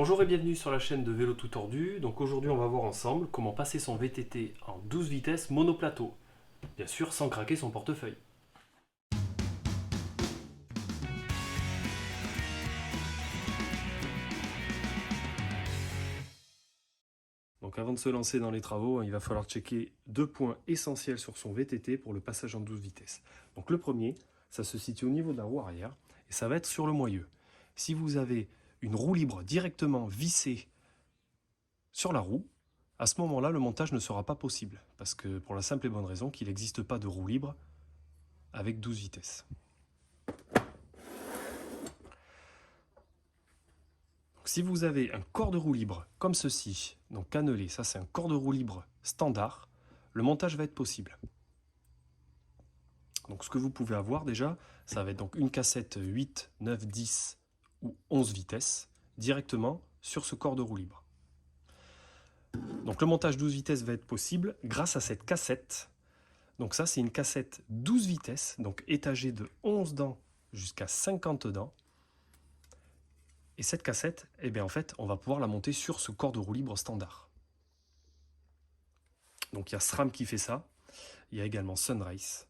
Bonjour et bienvenue sur la chaîne de Vélo Tout Tordu. Donc aujourd'hui on va voir ensemble comment passer son VTT en 12 vitesses monoplateau. Bien sûr sans craquer son portefeuille. Donc avant de se lancer dans les travaux, il va falloir checker deux points essentiels sur son VTT pour le passage en 12 vitesses. Donc le premier, ça se situe au niveau de la roue arrière et ça va être sur le moyeu. Si vous avez une roue libre directement vissée sur la roue, à ce moment-là, le montage ne sera pas possible, parce que pour la simple et bonne raison qu'il n'existe pas de roue libre avec 12 vitesses. Donc, si vous avez un corps de roue libre comme ceci, donc cannelé, ça c'est un corps de roue libre standard, le montage va être possible. Donc ce que vous pouvez avoir déjà, ça va être donc une cassette 8, 9, 10 ou 11 vitesses directement sur ce corps de roue libre. Donc le montage 12 vitesses va être possible grâce à cette cassette. Donc ça c'est une cassette 12 vitesses, donc étagée de 11 dents jusqu'à 50 dents. Et cette cassette, eh bien en fait, on va pouvoir la monter sur ce corps de roue libre standard. Donc il y a SRAM qui fait ça, il y a également Sunrace.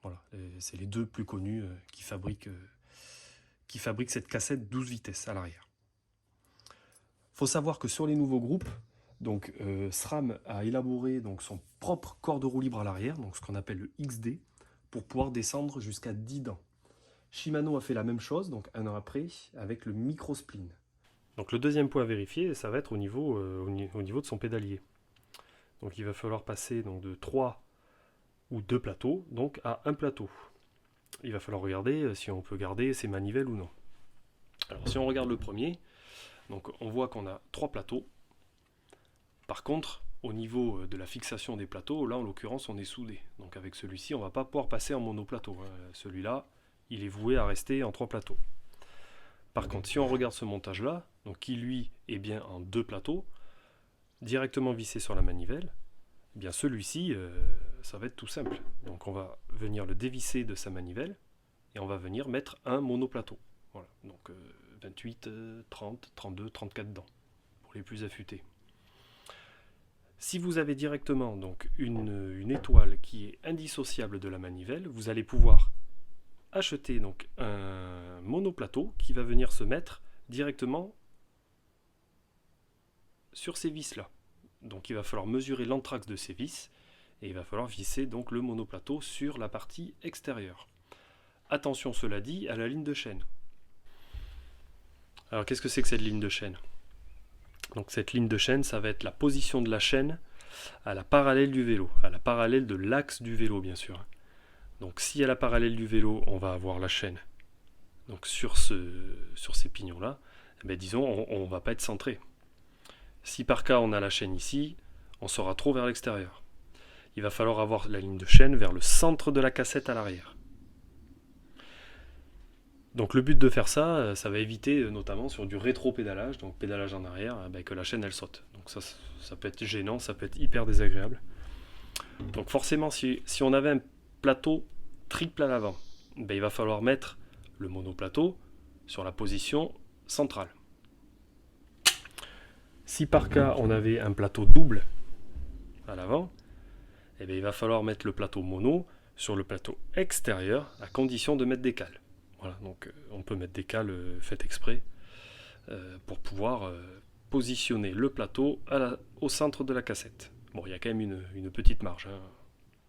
Voilà, c'est les deux plus connus qui fabriquent cette cassette 12 vitesses à l'arrière. Il faut savoir que sur les nouveaux groupes, donc SRAM a élaboré donc, son propre corps de roue libre à l'arrière, donc ce qu'on appelle le XD, pour pouvoir descendre jusqu'à 10 dents. Shimano a fait la même chose, donc un an après, avec le microspline. Donc le deuxième point à vérifier, ça va être au niveau de son pédalier. Donc il va falloir passer donc, de 3 ou 2 plateaux donc à un plateau. Il va falloir regarder si on peut garder ses manivelles ou non. Alors si on regarde le premier, donc on voit qu'on a 3 plateaux. Par contre, au niveau de la fixation des plateaux, là en l'occurrence on est soudé. Donc avec celui-ci on ne va pas pouvoir passer en monoplateau. Celui-là, il est voué à rester en 3 plateaux. Par contre, si on regarde ce montage-là, donc qui lui est bien en 2 plateaux, directement vissé sur la manivelle, eh bien celui-ci, ça va être tout simple. Donc on va venir le dévisser de sa manivelle et on va venir mettre un monoplateau. Voilà, donc 28, 30, 32, 34 dents pour les plus affûtés. Si vous avez directement donc une étoile qui est indissociable de la manivelle, vous allez pouvoir acheter donc un monoplateau qui va venir se mettre directement sur ces vis là. Donc il va falloir mesurer l'anthrax de ces vis et il va falloir visser donc le monoplateau sur la partie extérieure. Attention, cela dit, à la ligne de chaîne. Alors qu'est-ce que c'est que cette ligne de chaîne? Donc cette ligne de chaîne, ça va être la position de la chaîne à la parallèle du vélo, à la parallèle de l'axe du vélo bien sûr. Donc si à la parallèle du vélo, on va avoir la chaîne donc sur ces pignons-là, eh disons on ne va pas être centré. Si par cas on a la chaîne ici, on sera trop vers l'extérieur. Il va falloir avoir la ligne de chaîne vers le centre de la cassette à l'arrière. Donc le but de faire ça, ça va éviter notamment sur du rétro-pédalage, donc pédalage en arrière, que la chaîne elle saute. Donc ça peut être gênant, ça peut être hyper désagréable. Donc forcément si on avait un plateau triple à l'avant, il va falloir mettre le monoplateau sur la position centrale. Si par cas on avait un plateau double à l'avant, il va falloir mettre le plateau mono sur le plateau extérieur à condition de mettre des cales. Voilà, donc on peut mettre des cales faites exprès pour pouvoir positionner le plateau au centre de la cassette. Bon, il y a quand même une petite marge.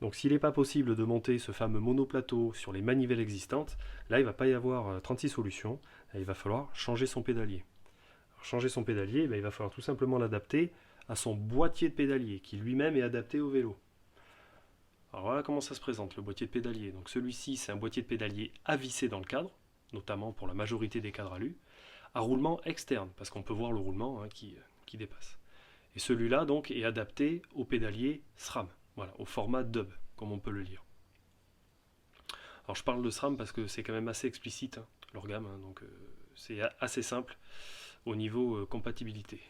Donc s'il n'est pas possible de monter ce fameux monoplateau sur les manivelles existantes, là il ne va pas y avoir 36 solutions, il va falloir changer son pédalier. Alors, changer son pédalier, il va falloir tout simplement l'adapter à son boîtier de pédalier, qui lui-même est adapté au vélo. Alors voilà comment ça se présente, le boîtier de pédalier. Donc celui-ci, c'est un boîtier de pédalier à visser dans le cadre, notamment pour la majorité des cadres alu, à roulement externe, parce qu'on peut voir le roulement qui dépasse. Et celui-là, donc, est adapté au pédalier SRAM. Voilà, au format dub, comme on peut le lire. Alors je parle de SRAM parce que c'est quand même assez explicite, l'orgame, donc c'est assez simple au niveau compatibilité.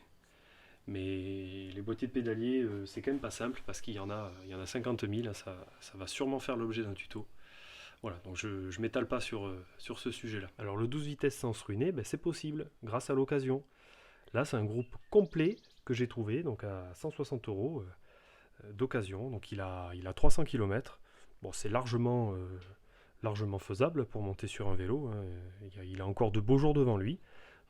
Mais les boîtiers de pédalier, c'est quand même pas simple parce qu'il y en a 50 000, ça va sûrement faire l'objet d'un tuto. Voilà, donc je ne m'étale pas sur ce sujet-là. Alors le 12 vitesses sans se ruiner, c'est possible, grâce à l'occasion. Là, c'est un groupe complet que j'ai trouvé, donc à 160 € d'occasion. Donc il a 300 km. Bon, c'est largement faisable pour monter sur un vélo, hein. Il a encore de beaux jours devant lui.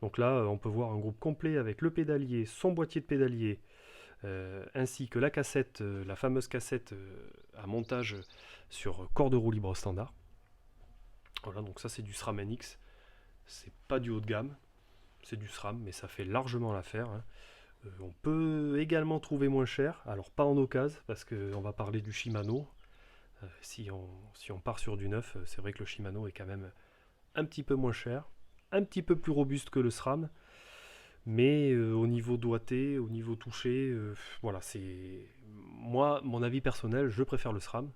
Donc là, on peut voir un groupe complet avec le pédalier, son boîtier de pédalier, ainsi que la cassette, la fameuse cassette à montage sur corde de roue libre standard. Voilà, donc ça c'est du SRAM NX. C'est pas du haut de gamme, c'est du SRAM, mais ça fait largement l'affaire, hein. On peut également trouver moins cher, alors pas en occasion, parce qu'on va parler du Shimano. Si on part sur du neuf, c'est vrai que le Shimano est quand même un petit peu moins cher, un petit peu plus robuste que le SRAM, mais au niveau doigté, au niveau touché, voilà, c'est moi, mon avis personnel, je préfère le SRAM.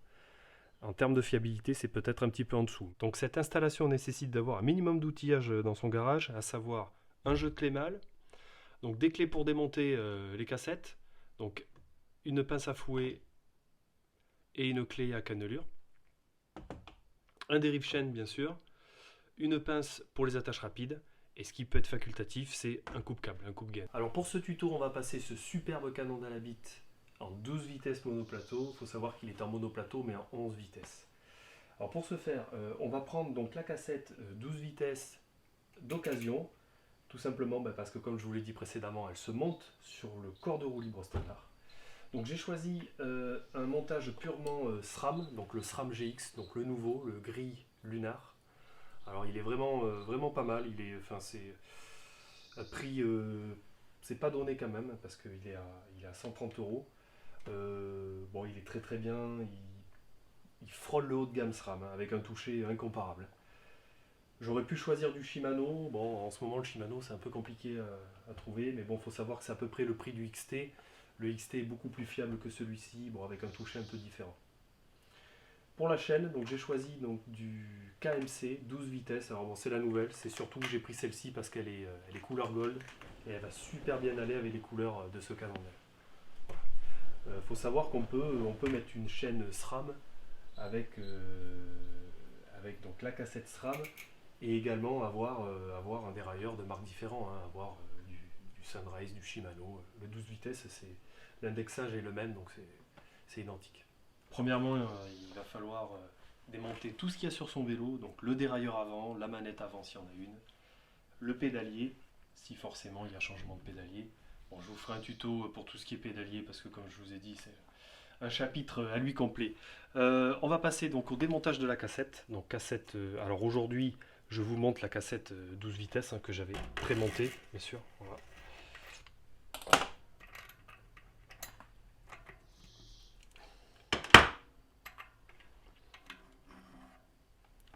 En termes de fiabilité, c'est peut-être un petit peu en dessous. Donc cette installation nécessite d'avoir un minimum d'outillage dans son garage, à savoir un jeu de clé mâle, donc des clés pour démonter les cassettes, donc une pince à fouet et une clé à cannelure, un dérive-chaîne bien sûr, une pince pour les attaches rapides, et ce qui peut être facultatif, c'est un coupe-câble, un coupe-gaine. Alors pour ce tuto, on va passer ce superbe canon d'Alabite en 12 vitesses monoplateau. Il faut savoir qu'il est en monoplateau mais en 11 vitesses. Alors pour ce faire, on va prendre donc la cassette 12 vitesses d'occasion, tout simplement parce que comme je vous l'ai dit précédemment, elle se monte sur le corps de roue libre standard. Donc j'ai choisi un montage purement SRAM, donc le SRAM GX, donc le nouveau, le gris lunar. Alors il est vraiment pas mal, c'est un prix, c'est pas donné quand même, parce qu'il est à 130 €. Bon, il est très bien, il frôle le haut de gamme SRAM, hein, avec un toucher incomparable. J'aurais pu choisir du Shimano. Bon, en ce moment, le Shimano, c'est un peu compliqué à trouver, mais bon, il faut savoir que c'est à peu près le prix du XT. Le XT est beaucoup plus fiable que celui-ci, bon, avec un toucher un peu différent. Pour la chaîne, donc j'ai choisi donc, du KMC 12 vitesses. Alors bon, c'est la nouvelle, c'est surtout que j'ai pris celle-ci parce qu'elle est couleur gold et elle va super bien aller avec les couleurs de ce canon. Faut savoir on peut mettre une chaîne SRAM avec donc la cassette SRAM et également avoir un dérailleur de marques différents, hein, avoir du Sunrise, du Shimano. Le 12 vitesses, l'indexage est le même, donc c'est identique. Premièrement, il va falloir démonter tout ce qu'il y a sur son vélo, donc le dérailleur avant, la manette avant s'il y en a une, le pédalier, si forcément il y a changement de pédalier. Bon, je vous ferai un tuto pour tout ce qui est pédalier parce que comme je vous ai dit, c'est un chapitre à lui complet. On va passer donc au démontage de la cassette. Donc cassette, alors aujourd'hui, je vous montre la cassette 12 vitesses, hein, que j'avais prémontée, bien sûr. Voilà.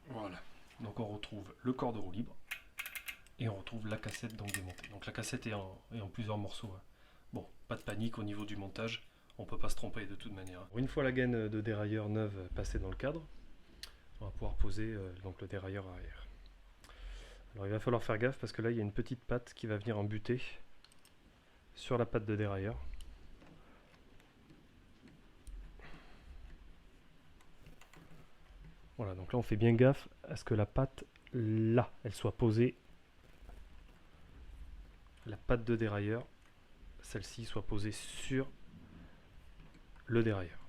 Voilà. Donc on retrouve le corps de roue libre et on retrouve la cassette donc démontée. Donc la cassette est en plusieurs morceaux, hein. Bon, pas de panique au niveau du montage, on peut pas se tromper de toute manière. Une fois la gaine de dérailleur neuve passée dans le cadre, on va pouvoir poser donc le dérailleur arrière. Alors il va falloir faire gaffe parce que là il y a une petite patte qui va venir en buter sur la patte de dérailleur. Voilà, donc là on fait bien gaffe à ce que la patte là, elle soit posée. La patte de dérailleur, celle-ci soit posée sur le dérailleur.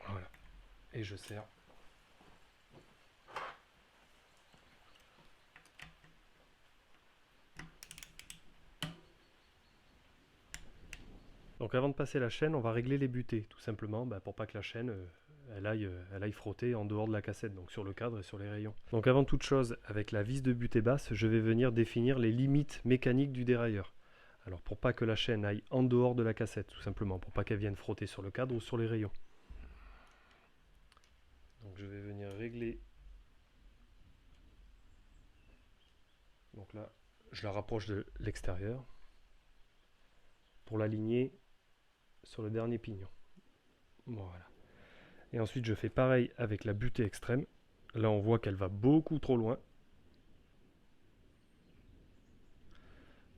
Voilà. Et je serre. Donc avant de passer la chaîne, on va régler les butées, tout simplement, pour pas que la chaîne elle aille frotter en dehors de la cassette, donc sur le cadre et sur les rayons. Donc avant toute chose, avec la vis de butée basse, je vais venir définir les limites mécaniques du dérailleur. Alors pour pas que la chaîne aille en dehors de la cassette, tout simplement, pour pas qu'elle vienne frotter sur le cadre ou sur les rayons. Donc je vais venir régler. Donc là, je la rapproche de l'extérieur pour l'aligner sur le dernier pignon. Voilà. Et ensuite je fais pareil avec la butée extrême. Là on voit qu'elle va beaucoup trop loin.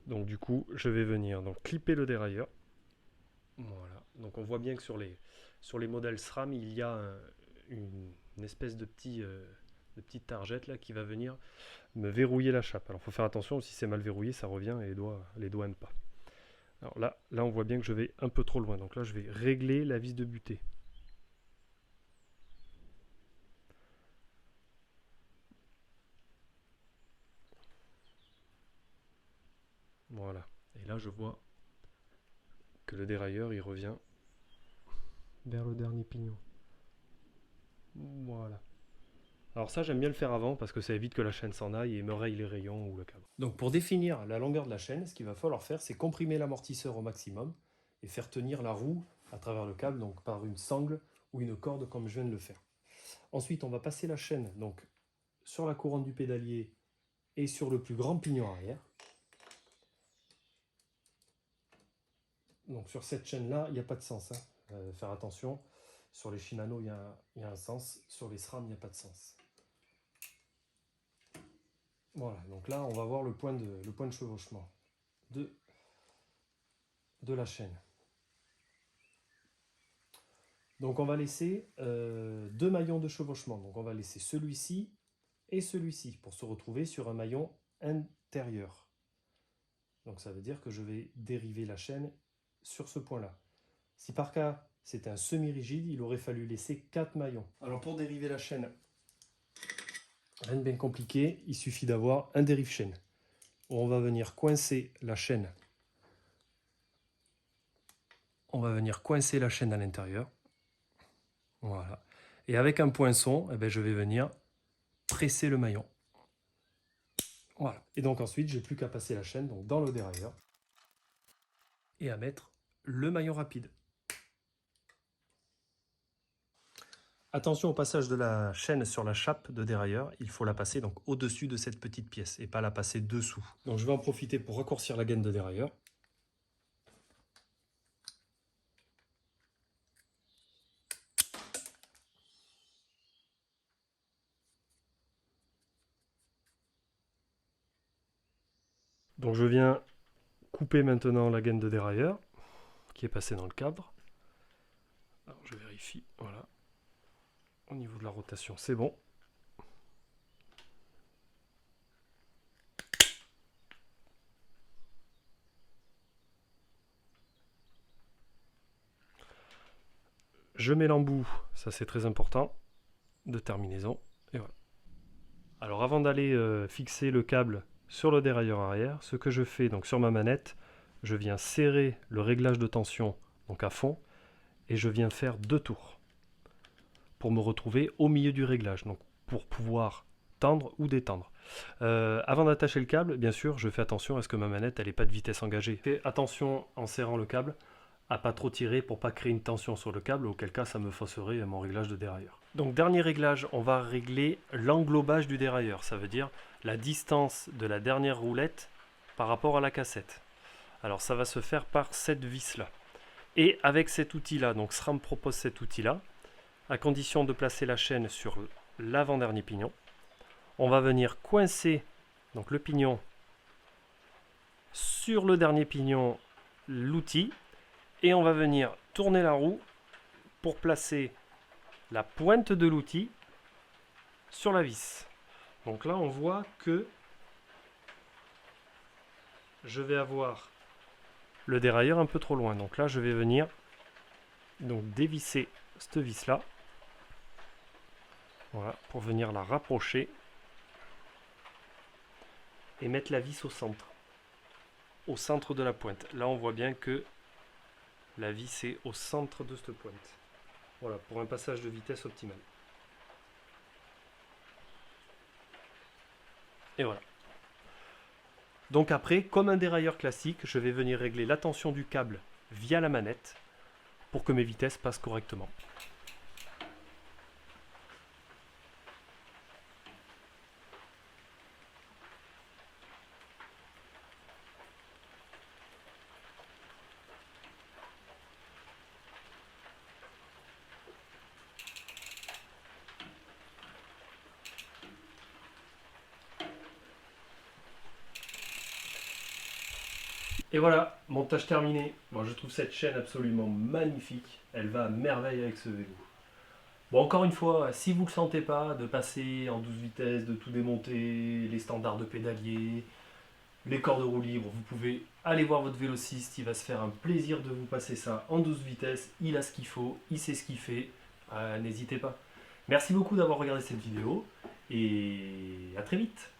Donc du coup je vais venir donc clipper le dérailleur. Voilà. Donc on voit bien que sur les modèles SRAM il y a une espèce de petit de petite targette là qui va venir me verrouiller la chape. Alors il faut faire attention, si c'est mal verrouillé, ça revient et les doigts n'aiment pas. Alors là on voit bien que je vais un peu trop loin, donc là je vais régler la vis de butée. Voilà, et là je vois que le dérailleur il revient vers le dernier pignon. Voilà. Alors ça j'aime bien le faire avant parce que ça évite que la chaîne s'en aille et me raye les rayons ou le câble. Donc pour définir la longueur de la chaîne, ce qu'il va falloir faire, c'est comprimer l'amortisseur au maximum et faire tenir la roue à travers le câble, donc par une sangle ou une corde comme je viens de le faire. Ensuite on va passer la chaîne donc sur la couronne du pédalier et sur le plus grand pignon arrière. Donc sur cette chaîne là il n'y a pas de sens, hein. Faire attention, sur les Shimano il y a un sens, sur les SRAM il n'y a pas de sens. Voilà, donc là on va voir le point de chevauchement de la chaîne. Donc on va laisser deux maillons de chevauchement, donc on va laisser celui-ci et celui-ci pour se retrouver sur un maillon intérieur. Donc ça veut dire que je vais dériver la chaîne sur ce point-là. Si par cas c'était un semi-rigide, il aurait fallu laisser 4 maillons. Alors pour dériver la chaîne, rien de bien compliqué, il suffit d'avoir un dérive-chaîne. On va venir coincer la chaîne. On va venir coincer la chaîne à l'intérieur. Voilà. Et avec un poinçon, eh ben, je vais venir presser le maillon. Voilà. Et donc ensuite, j'ai plus qu'à passer la chaîne donc dans le dérailleur et à mettre le maillon rapide. Attention au passage de la chaîne sur la chape de dérailleur, il faut la passer donc au-dessus de cette petite pièce et pas la passer dessous. Donc je vais en profiter pour raccourcir la gaine de dérailleur. Donc je viens couper maintenant la gaine de dérailleur qui est passée dans le cadre. Alors je vérifie, voilà. Au niveau de la rotation, c'est bon. Je mets l'embout, ça c'est très important, de terminaison, et voilà. Alors avant d'aller fixer le câble sur le dérailleur arrière, ce que je fais donc sur ma manette, je viens serrer le réglage de tension donc à fond, et je viens faire 2 tours pour me retrouver au milieu du réglage, donc pour pouvoir tendre ou détendre. Avant d'attacher le câble, bien sûr, je fais attention à ce que ma manette elle n'ait pas de vitesse engagée. Fais attention en serrant le câble à pas trop tirer pour pas créer une tension sur le câble, auquel cas ça me fausserait mon réglage de dérailleur. Donc dernier réglage, on va régler l'englobage du dérailleur, ça veut dire la distance de la dernière roulette par rapport à la cassette. Alors ça va se faire par cette vis là. Et avec cet outil là, donc SRAM propose cet outil là, à condition de placer la chaîne sur l'avant-dernier pignon, on va venir coincer donc le pignon sur le dernier pignon, l'outil, et on va venir tourner la roue pour placer la pointe de l'outil sur la vis. Donc là on voit que je vais avoir le dérailleur un peu trop loin. Donc là je vais venir donc dévisser cette vis là. Voilà, pour venir la rapprocher et mettre la vis au centre de la pointe. Là on voit bien que la vis est au centre de cette pointe. Voilà, pour un passage de vitesse optimal. Et voilà. Donc après, comme un dérailleur classique, je vais venir régler la tension du câble via la manette pour que mes vitesses passent correctement. Et voilà, montage terminé. Moi je trouve cette chaîne absolument magnifique. Elle va à merveille avec ce vélo. Bon, encore une fois, si vous ne le sentez pas, de passer en 12 vitesses, de tout démonter, les standards de pédalier, les corps de roue libre, vous pouvez aller voir votre vélociste, il va se faire un plaisir de vous passer ça en 12 vitesses, il a ce qu'il faut, il sait ce qu'il fait, n'hésitez pas. Merci beaucoup d'avoir regardé cette vidéo et à très vite.